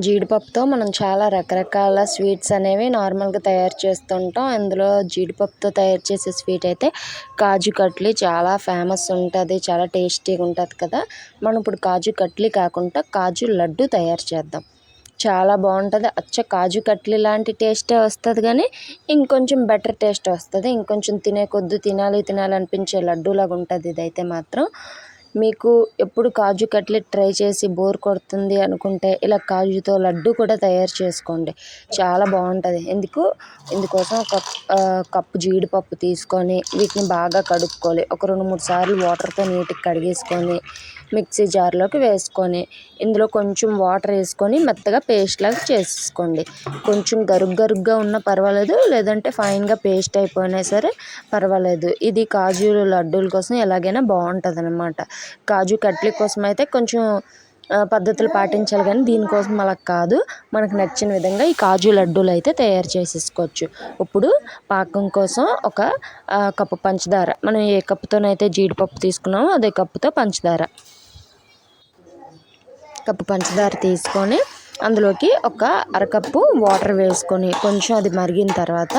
జీడిపప్పుతో మనం చాలా రకరకాల స్వీట్స్ అనేవి నార్మల్గా తయారు చేస్తుంటాం. అందులో జీడిపప్పుతో తయారు చేసే స్వీట్ అయితే కాజు కట్లీ చాలా ఫేమస్ ఉంటుంది. చాలా టేస్టీగా ఉంటుంది కదా. మనం ఇప్పుడు కాజు కట్లీ కాకుండా కాజు లడ్డు తయారు చేద్దాం. చాలా బాగుంటుంది. అచ్చ కాజు కట్లీ లాంటి టేస్టే వస్తుంది, కానీ ఇంకొంచెం బెటర్ టేస్ట్ వస్తుంది. ఇంకొంచెం తినే కొద్ది తినాలి అనిపించే లడ్డూలాగా ఉంటుంది. ఇదైతే మాత్రం మీకు ఎప్పుడు కాజు కట్లెట్ ట్రై చేసి బోర్ కొడుతుంది అనుకుంటే ఇలా కాజుతో లడ్డు కూడా తయారు చేసుకోండి. చాలా బాగుంటుంది. ఇందుకోసం ఒక కప్పు జీడిపప్పు తీసుకొని వీటిని బాగా కడుక్కోవాలి. ఒక 2-3 సార్లు వాటర్తో నీట్గా కడిగేసుకొని మిక్సీ జార్లోకి వేసుకొని ఇందులో కొంచెం వాటర్ వేసుకొని మెత్తగా పేస్ట్ లాగా చేసుకోండి. కొంచెం గరుగ్గా ఉన్నా పర్వాలేదు, లేదంటే ఫైన్గా పేస్ట్ అయిపోయినా సరే పర్వాలేదు. ఇది కాజు లడ్డూల కోసం ఎలాగైనా బాగుంటుంది అన్నమాట. కాజు కట్లీ కోసం అయితే కొంచెం పద్ధతులు పాటించాలి, కానీ దీనికోసం అలా కాదు. మనకు నచ్చిన విధంగా ఈ కాజు లడ్డూలు అయితే తయారు చేసేసుకోవచ్చు. ఇప్పుడు పాకం కోసం ఒక కప్పు పంచదార, మనం ఏ కప్పుతోనైతే జీడిపప్పు తీసుకున్నామో అదే కప్పుతో కప్పు పంచదార తీసుకొని అందులోకి ఒక అరకప్పు వాటర్ వేసుకొని కొంచెం అది మరిగిన తర్వాత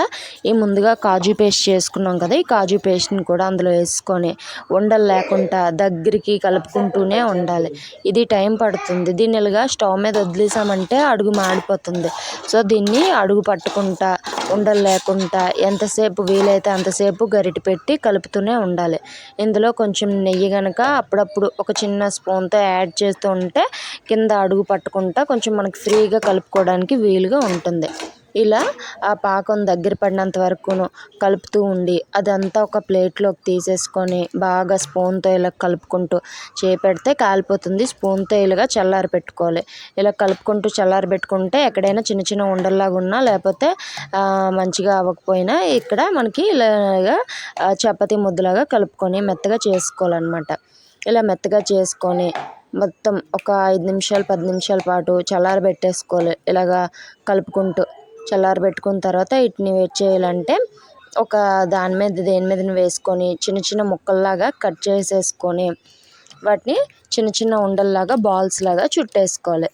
ఈ ముందుగా కాజు పేస్ట్ చేసుకున్నాం కదా, ఈ కాజు పేస్ట్ని కూడా అందులో వేసుకొని ఉండలు లేకుండా దగ్గరికి కలుపుకుంటూనే ఉండాలి. ఇది టైం పడుతుంది. దీన్ని ఇలాగా స్టవ్ మీద వదిలేసామంటే అడుగు మాడిపోతుంది. సో దీన్ని అడుగు పట్టుకుంటా ఉండలు లేకుండా ఎంతసేపు వీలైతే అంతసేపు గరిటె పెట్టి కలుపుతూనే ఉండాలి. ఇందులో కొంచెం నెయ్యి కనుక అప్పుడప్పుడు ఒక చిన్న స్పూన్తో యాడ్ చేస్తూ ఉంటే కింద అడుగు పట్టుకుంటా కొంచెం మనకి ఫ్రీగా కలుపుకోవడానికి వీలుగా ఉంటుంది. ఇలా ఆ పాకం దగ్గర పడినంత వరకును కలుపుతూ ఉండి అదంతా ఒక ప్లేట్లోకి తీసేసుకొని బాగా స్పూన్తో ఇలా కలుపుకుంటూ చేపెడితే కాలిపోతుంది. స్పూన్తో ఇలాగా చల్లారి పెట్టుకోవాలి. ఇలా కలుపుకుంటూ చల్లారి పెట్టుకుంటే ఎక్కడైనా చిన్న చిన్న ఉండల్లాగా ఉన్నా లేకపోతే మంచిగా అవ్వకపోయినా ఇక్కడ మనకి ఇలాగా చపాతీ ముద్దలాగా కలుపుకొని మెత్తగా చేసుకోవాలన్నమాట. ఇలా మెత్తగా చేసుకొని మొత్తం ఒక 5 నిమిషాలు 10 నిమిషాల పాటు చల్లారబెట్టేసుకోవాలి. ఇలాగా కలుపుకుంటూ చల్లారబెట్టుకున్న తర్వాత వీటిని వేడి చేయాలంటే ఒక దేని మీద వేసుకొని చిన్న చిన్న ముక్కల్లాగా కట్ చేసేసుకొని వాటిని చిన్న చిన్న ఉండల్లాగా బాల్స్ లాగా చుట్టేసుకోవాలి.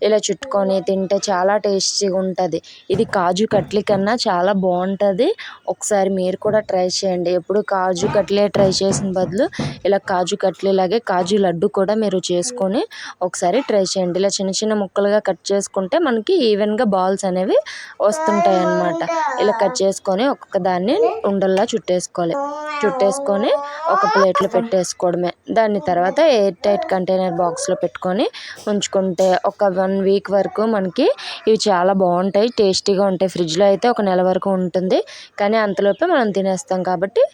ఇలా చుట్టుకొని తింటే చాలా టేస్టీగా ఉంటుంది. ఇది కాజు కట్లీ కన్నా చాలా బాగుంటుంది. ఒకసారి మీరు కూడా ట్రై చేయండి. ఎప్పుడు కాజు కట్లీ ట్రై చేసిన బదులు ఇలా కాజు కట్లీ లాగే కాజు లడ్డు కూడా మీరు చేసుకొని ఒకసారి ట్రై చేయండి. ఇలా చిన్న చిన్న ముక్కలుగా కట్ చేసుకుంటే మనకి ఈవెన్గా బాల్స్ అనేవి వస్తుంటాయి అన్నమాట. ఇలా కట్ చేసుకొని ఒక్కొక్క దాన్ని ఉండల్లా చుట్టేసుకొని ఒక ప్లేట్లో పెట్టేసుకోవడమే. దాని తర్వాత ఎయిర్ టైట్ కంటైనర్ బాక్స్లో పెట్టుకొని ఉంచుకుంటే ఒక 1 వీక్ వరకు మనకి ఇవి చాలా బాగుంటాయి, టేస్టీగా ఉంటాయి. ఫ్రిడ్జ్లో అయితే ఒక నెల వరకు ఉంటుంది, కానీ అంతలోపే మనం తినేస్తాం కాబట్టి